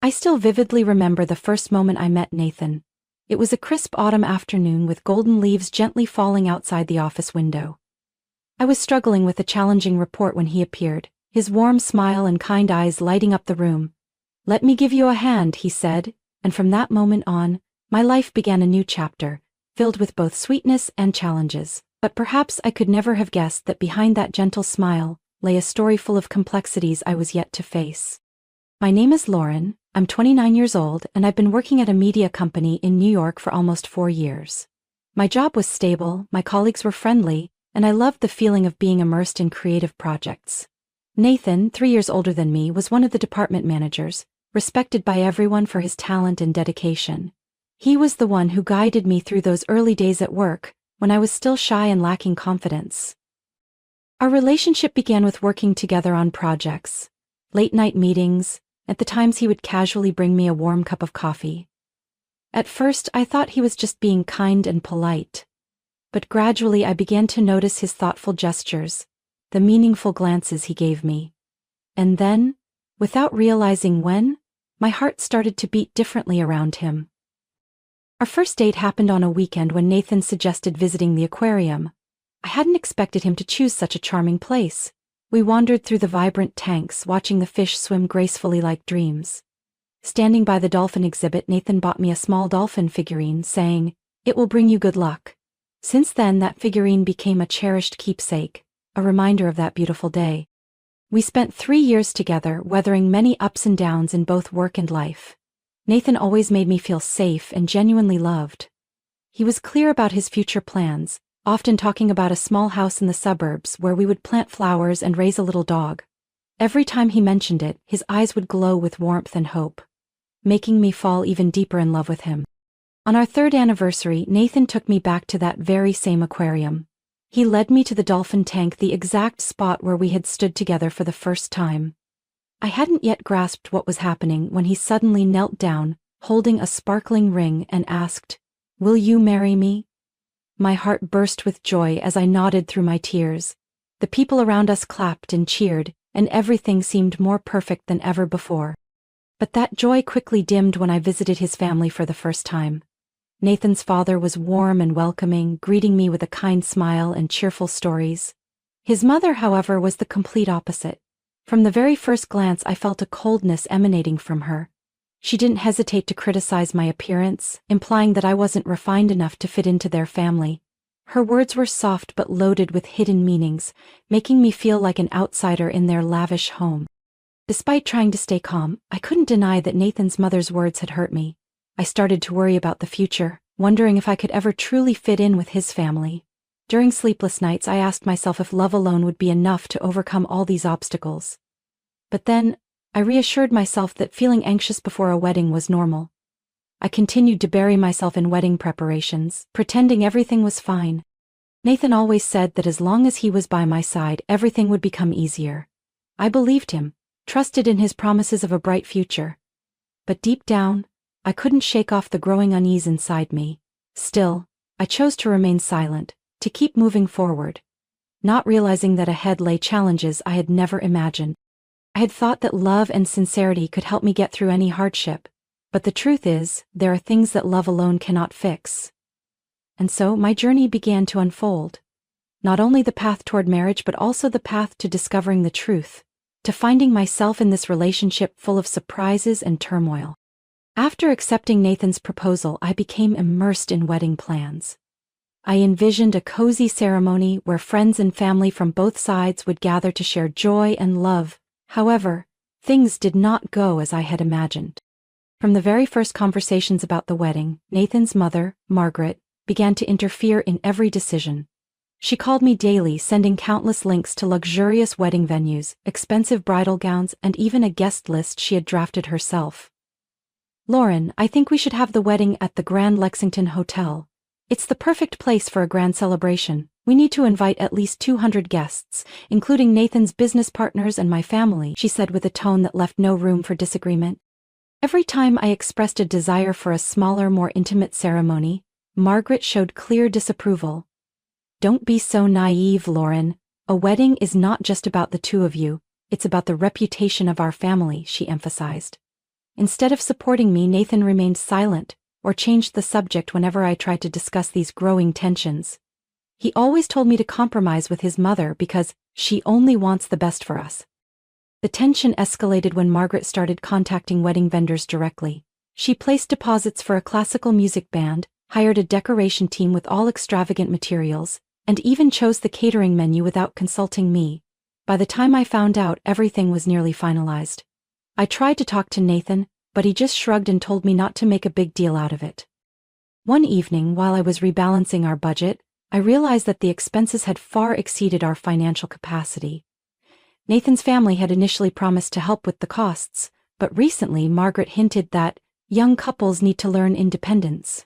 I still vividly remember the first moment I met Nathan. It was a crisp autumn afternoon with golden leaves gently falling outside the office window. I was struggling with a challenging report when he appeared, his warm smile and kind eyes lighting up the room. "Let me give you a hand," he said, and from that moment on, my life began a new chapter, filled with both sweetness and challenges. But perhaps I could never have guessed that behind that gentle smile lay a story full of complexities I was yet to face. My name is Lauren, I'm 29 years old, and I've been working at a media company in New York for almost 4 years. My job was stable, my colleagues were friendly, and I loved the feeling of being immersed in creative projects. Nathan, 3 years older than me, was one of the department managers, respected by everyone for his talent and dedication. He was the one who guided me through those early days at work, when I was still shy and lacking confidence. Our relationship began with working together on projects, late-night meetings, at the times he would casually bring me a warm cup of coffee. At first, I thought he was just being kind and polite. But gradually I began to notice his thoughtful gestures, the meaningful glances he gave me. And then, without realizing when, my heart started to beat differently around him. Our first date happened on a weekend when Nathan suggested visiting the aquarium. I hadn't expected him to choose such a charming place. We wandered through the vibrant tanks, watching the fish swim gracefully like dreams. Standing by the dolphin exhibit, Nathan bought me a small dolphin figurine, saying, "It will bring you good luck." Since then, that figurine became a cherished keepsake, a reminder of that beautiful day. We spent 3 years together, weathering many ups and downs in both work and life. Nathan always made me feel safe and genuinely loved. He was clear about his future plans, often talking about a small house in the suburbs where we would plant flowers and raise a little dog. Every time he mentioned it, his eyes would glow with warmth and hope, making me fall even deeper in love with him. On our 3rd anniversary, Nathan took me back to that very same aquarium. He led me to the dolphin tank, the exact spot where we had stood together for the first time. I hadn't yet grasped what was happening when he suddenly knelt down, holding a sparkling ring, and asked, "Will you marry me?" My heart burst with joy as I nodded through my tears. The people around us clapped and cheered, and everything seemed more perfect than ever before. But that joy quickly dimmed when I visited his family for the first time. Nathan's father was warm and welcoming, greeting me with a kind smile and cheerful stories. His mother, however, was the complete opposite. From the very first glance, I felt a coldness emanating from her. She didn't hesitate to criticize my appearance, implying that I wasn't refined enough to fit into their family. Her words were soft but loaded with hidden meanings, making me feel like an outsider in their lavish home. Despite trying to stay calm, I couldn't deny that Nathan's mother's words had hurt me. I started to worry about the future, wondering if I could ever truly fit in with his family. During sleepless nights, I asked myself if love alone would be enough to overcome all these obstacles. But then, I reassured myself that feeling anxious before a wedding was normal. I continued to bury myself in wedding preparations, pretending everything was fine. Nathan always said that as long as he was by my side, everything would become easier. I believed him, trusted in his promises of a bright future. But deep down, I couldn't shake off the growing unease inside me. Still, I chose to remain silent, to keep moving forward, not realizing that ahead lay challenges I had never imagined. I had thought that love and sincerity could help me get through any hardship, but the truth is, there are things that love alone cannot fix. And so my journey began to unfold. Not only the path toward marriage, but also the path to discovering the truth, to finding myself in this relationship full of surprises and turmoil. After accepting Nathan's proposal, I became immersed in wedding plans. I envisioned a cozy ceremony where friends and family from both sides would gather to share joy and love. However, things did not go as I had imagined. From the very first conversations about the wedding, Nathan's mother, Margaret, began to interfere in every decision. She called me daily, sending countless links to luxurious wedding venues, expensive bridal gowns, and even a guest list she had drafted herself. "Lauren, I think we should have the wedding at the Grand Lexington Hotel. It's the perfect place for a grand celebration. We need to invite at least 200 guests, including Nathan's business partners and my family," she said with a tone that left no room for disagreement. Every time I expressed a desire for a smaller, more intimate ceremony, Margaret showed clear disapproval. "Don't be so naive, Lauren. A wedding is not just about the two of you, it's about the reputation of our family," she emphasized. Instead of supporting me, Nathan remained silent, or changed the subject whenever I tried to discuss these growing tensions. He always told me to compromise with his mother because she only wants the best for us. The tension escalated when Margaret started contacting wedding vendors directly. She placed deposits for a classical music band, hired a decoration team with all extravagant materials, and even chose the catering menu without consulting me. By the time I found out, everything was nearly finalized. I tried to talk to Nathan, but he just shrugged and told me not to make a big deal out of it. One evening, while I was rebalancing our budget, I realized that the expenses had far exceeded our financial capacity. Nathan's family had initially promised to help with the costs, but recently Margaret hinted that young couples need to learn independence.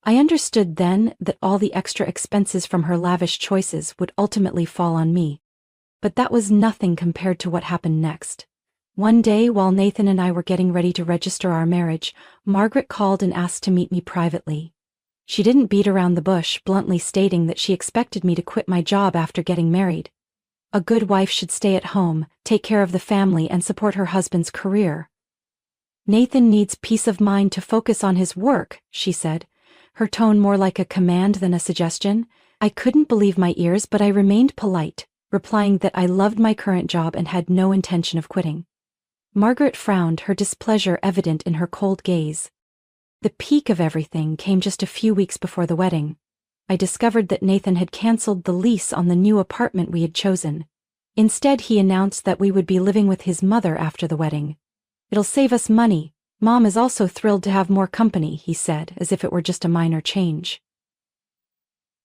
I understood then that all the extra expenses from her lavish choices would ultimately fall on me. But that was nothing compared to what happened next. One day, while Nathan and I were getting ready to register our marriage, Margaret called and asked to meet me privately. She didn't beat around the bush, bluntly stating that she expected me to quit my job after getting married. A good wife should stay at home, take care of the family, and support her husband's career. Nathan needs peace of mind to focus on his work, she said, her tone more like a command than a suggestion. I couldn't believe my ears, but I remained polite, replying that I loved my current job and had no intention of quitting. Margaret frowned, her displeasure evident in her cold gaze. The peak of everything came just a few weeks before the wedding. I discovered that Nathan had canceled the lease on the new apartment we had chosen. Instead, he announced that we would be living with his mother after the wedding. "It'll save us money. Mom is also thrilled to have more company," he said, as if it were just a minor change.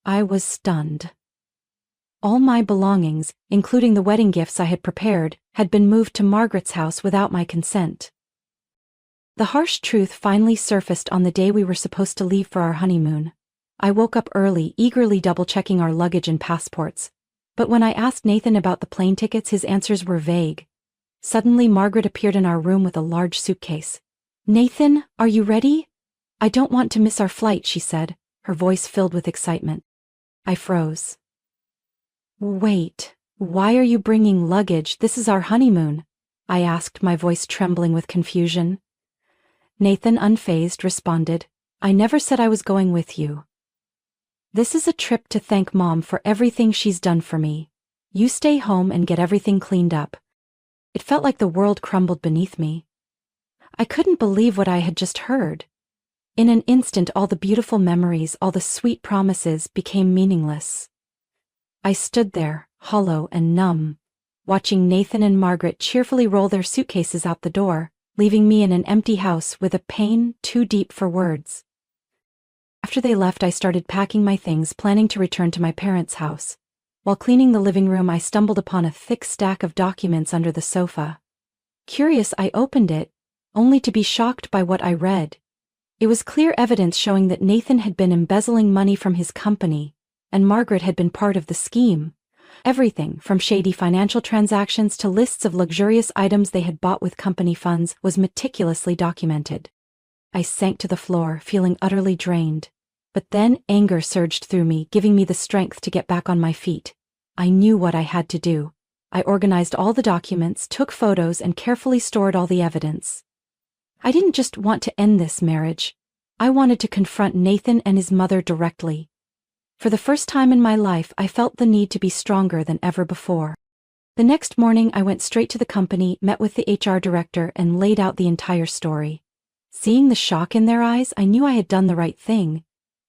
I was stunned. All my belongings, including the wedding gifts I had prepared, had been moved to Margaret's house without my consent. The harsh truth finally surfaced on the day we were supposed to leave for our honeymoon. I woke up early, eagerly double-checking our luggage and passports. But when I asked Nathan about the plane tickets, his answers were vague. Suddenly, Margaret appeared in our room with a large suitcase. "Nathan, are you ready? I don't want to miss our flight," she said, her voice filled with excitement. I froze. "Wait, why are you bringing luggage? This is our honeymoon," I asked, my voice trembling with confusion. Nathan, unfazed, responded, "I never said I was going with you. This is a trip to thank Mom for everything she's done for me. You stay home and get everything cleaned up." It felt like the world crumbled beneath me. I couldn't believe what I had just heard. In an instant, all the beautiful memories, all the sweet promises became meaningless. I stood there, hollow and numb, watching Nathan and Margaret cheerfully roll their suitcases out the door, leaving me in an empty house with a pain too deep for words. After they left, I started packing my things, planning to return to my parents' house. While cleaning the living room, I stumbled upon a thick stack of documents under the sofa. Curious, I opened it, only to be shocked by what I read. It was clear evidence showing that Nathan had been embezzling money from his company, and Margaret had been part of the scheme. Everything, from shady financial transactions to lists of luxurious items they had bought with company funds, was meticulously documented. I sank to the floor, feeling utterly drained. But then anger surged through me, giving me the strength to get back on my feet. I knew what I had to do. I organized all the documents, took photos, and carefully stored all the evidence. I didn't just want to end this marriage. I wanted to confront Nathan and his mother directly. For the first time in my life, I felt the need to be stronger than ever before. The next morning, I went straight to the company, met with the HR director, and laid out the entire story. Seeing the shock in their eyes, I knew I had done the right thing.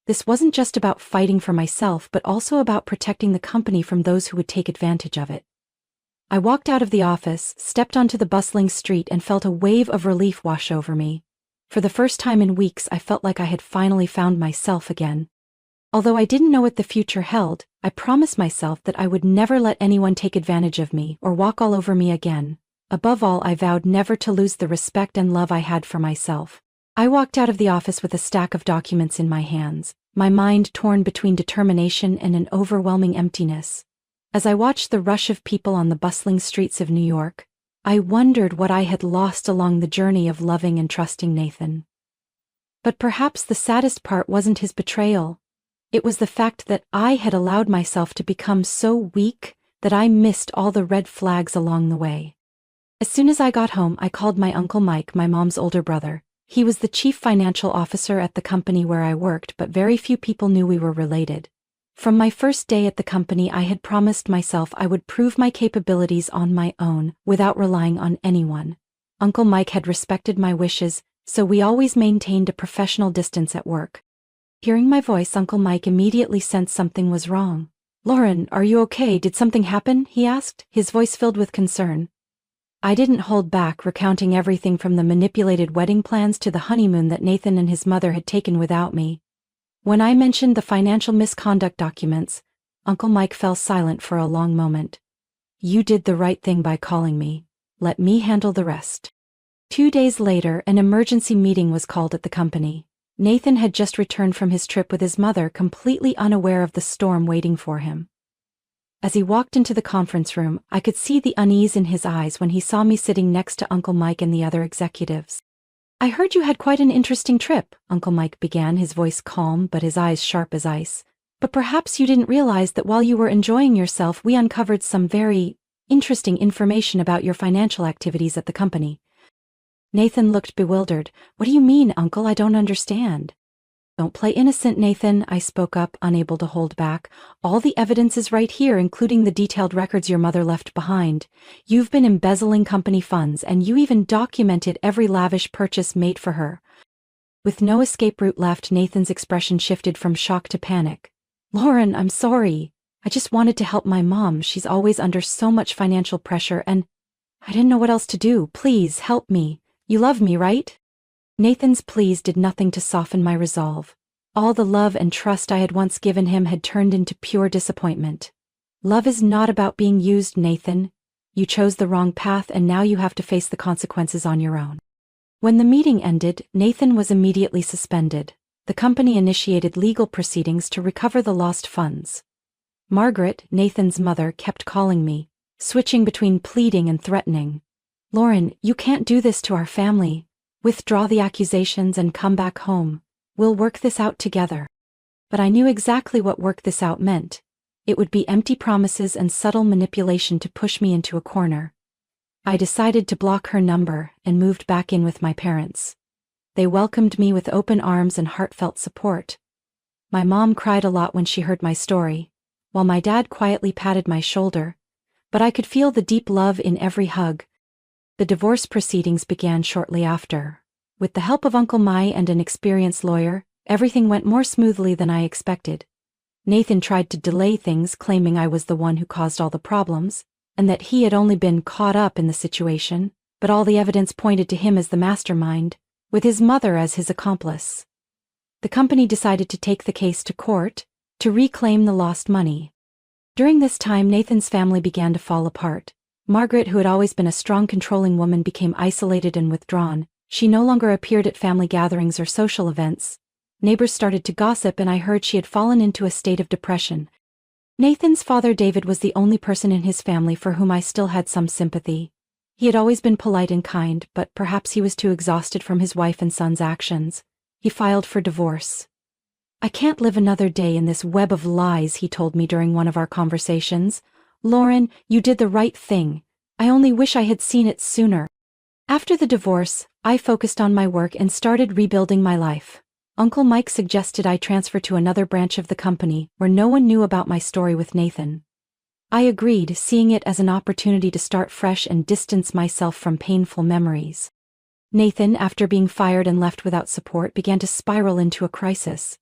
This wasn't just about fighting for myself, but also about protecting the company from those who would take advantage of it. I walked out of the office, stepped onto the bustling street, and felt a wave of relief wash over me. For the first time in weeks, I felt like I had finally found myself again. Although I didn't know what the future held, I promised myself that I would never let anyone take advantage of me or walk all over me again. Above all, I vowed never to lose the respect and love I had for myself. I walked out of the office with a stack of documents in my hands, my mind torn between determination and an overwhelming emptiness. As I watched the rush of people on the bustling streets of New York, I wondered what I had lost along the journey of loving and trusting Nathan. But perhaps the saddest part wasn't his betrayal. It was the fact that I had allowed myself to become so weak that I missed all the red flags along the way. As soon as I got home, I called my Uncle Mike, my mom's older brother. He was the chief financial officer at the company where I worked, but very few people knew we were related. From my first day at the company, I had promised myself I would prove my capabilities on my own, without relying on anyone. Uncle Mike had respected my wishes, so we always maintained a professional distance at work. Hearing my voice, Uncle Mike immediately sensed something was wrong. "Lauren, are you okay? Did something happen?" he asked, his voice filled with concern. I didn't hold back, recounting everything from the manipulated wedding plans to the honeymoon that Nathan and his mother had taken without me. When I mentioned the financial misconduct documents, Uncle Mike fell silent for a long moment. "You did the right thing by calling me. Let me handle the rest." 2 days later, an emergency meeting was called at the company. Nathan had just returned from his trip with his mother, completely unaware of the storm waiting for him. As he walked into the conference room, I could see the unease in his eyes when he saw me sitting next to Uncle Mike and the other executives. "I heard you had quite an interesting trip," Uncle Mike began, his voice calm but his eyes sharp as ice. "But perhaps you didn't realize that while you were enjoying yourself, we uncovered some very interesting information about your financial activities at the company." Nathan looked bewildered. "What do you mean, Uncle? I don't understand." "Don't play innocent, Nathan," I spoke up, unable to hold back. "All the evidence is right here, including the detailed records your mother left behind. You've been embezzling company funds, and you even documented every lavish purchase made for her." With no escape route left, Nathan's expression shifted from shock to panic. "Lauren, I'm sorry. I just wanted to help my mom. She's always under so much financial pressure, and I didn't know what else to do. Please help me. You love me, right?" Nathan's pleas did nothing to soften my resolve. All the love and trust I had once given him had turned into pure disappointment. "Love is not about being used, Nathan. You chose the wrong path, and now you have to face the consequences on your own." When the meeting ended, Nathan was immediately suspended. The company initiated legal proceedings to recover the lost funds. Margaret, Nathan's mother, kept calling me, switching between pleading and threatening. "Lauren, you can't do this to our family. Withdraw the accusations and come back home. We'll work this out together." But I knew exactly what work this out meant. It would be empty promises and subtle manipulation to push me into a corner. I decided to block her number and moved back in with my parents. They welcomed me with open arms and heartfelt support. My mom cried a lot when she heard my story, while my dad quietly patted my shoulder, but I could feel the deep love in every hug. The divorce proceedings began shortly after. With the help of Uncle Mai and an experienced lawyer, everything went more smoothly than I expected. Nathan tried to delay things, claiming I was the one who caused all the problems, and that he had only been caught up in the situation, but all the evidence pointed to him as the mastermind, with his mother as his accomplice. The company decided to take the case to court, to reclaim the lost money. During this time, Nathan's family began to fall apart. Margaret, who had always been a strong, controlling woman, became isolated and withdrawn. She no longer appeared at family gatherings or social events. Neighbors started to gossip, and I heard she had fallen into a state of depression. Nathan's father, David, was the only person in his family for whom I still had some sympathy. He had always been polite and kind, but perhaps he was too exhausted from his wife and son's actions. He filed for divorce. "I can't live another day in this web of lies," he told me during one of our conversations. "Lauren, you did the right thing. I only wish I had seen it sooner." After the divorce, I focused on my work and started rebuilding my life. Uncle Mike suggested I transfer to another branch of the company, where no one knew about my story with Nathan. I agreed, seeing it as an opportunity to start fresh and distance myself from painful memories. Nathan, after being fired and left without support, began to spiral into a crisis.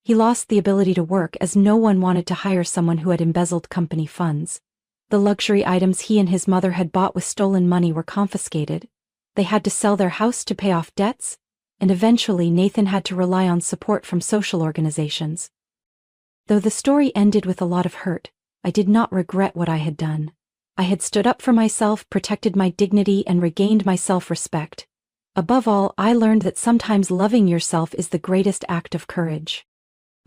He lost the ability to work as no one wanted to hire someone who had embezzled company funds. The luxury items he and his mother had bought with stolen money were confiscated. They had to sell their house to pay off debts, and eventually Nathan had to rely on support from social organizations. Though the story ended with a lot of hurt, I did not regret what I had done. I had stood up for myself, protected my dignity, and regained my self-respect. Above all, I learned that sometimes loving yourself is the greatest act of courage.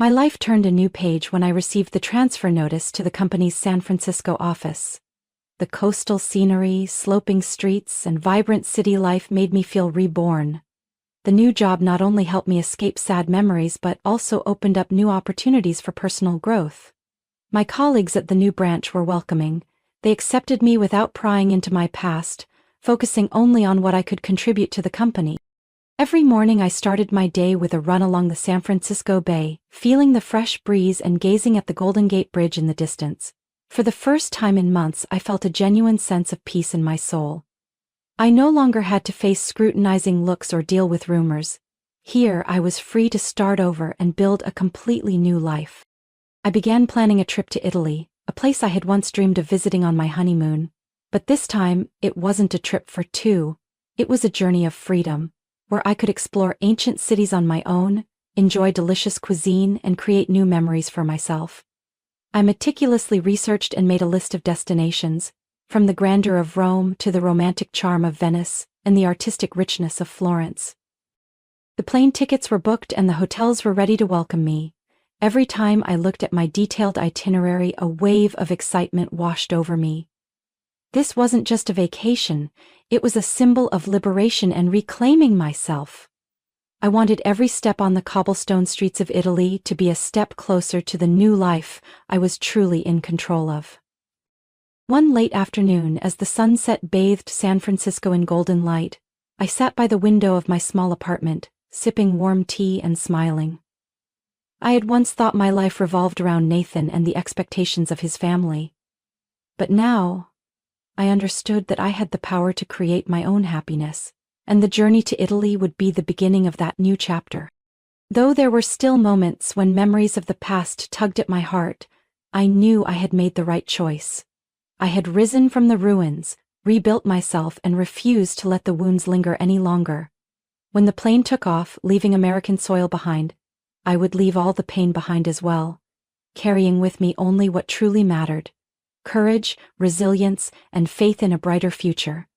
My life turned a new page when I received the transfer notice to the company's San Francisco office. The coastal scenery, sloping streets, and vibrant city life made me feel reborn. The new job not only helped me escape sad memories but also opened up new opportunities for personal growth. My colleagues at the new branch were welcoming. They accepted me without prying into my past, focusing only on what I could contribute to the company. Every morning I started my day with a run along the San Francisco Bay, feeling the fresh breeze and gazing at the Golden Gate Bridge in the distance. For the first time in months I felt a genuine sense of peace in my soul. I no longer had to face scrutinizing looks or deal with rumors. Here I was free to start over and build a completely new life. I began planning a trip to Italy, a place I had once dreamed of visiting on my honeymoon. But this time, it wasn't a trip for two. It was a journey of freedom, where I could explore ancient cities on my own, enjoy delicious cuisine, and create new memories for myself. I meticulously researched and made a list of destinations, from the grandeur of Rome to the romantic charm of Venice and the artistic richness of Florence. The plane tickets were booked and the hotels were ready to welcome me. Every time I looked at my detailed itinerary, a wave of excitement washed over me. This wasn't just a vacation, it was a symbol of liberation and reclaiming myself. I wanted every step on the cobblestone streets of Italy to be a step closer to the new life I was truly in control of. One late afternoon, as the sunset bathed San Francisco in golden light, I sat by the window of my small apartment, sipping warm tea and smiling. I had once thought my life revolved around Nathan and the expectations of his family. But now, I understood that I had the power to create my own happiness, and the journey to Italy would be the beginning of that new chapter. Though there were still moments when memories of the past tugged at my heart, I knew I had made the right choice. I had risen from the ruins, rebuilt myself, and refused to let the wounds linger any longer. When the plane took off, leaving American soil behind, I would leave all the pain behind as well, carrying with me only what truly mattered: courage, resilience, and faith in a brighter future.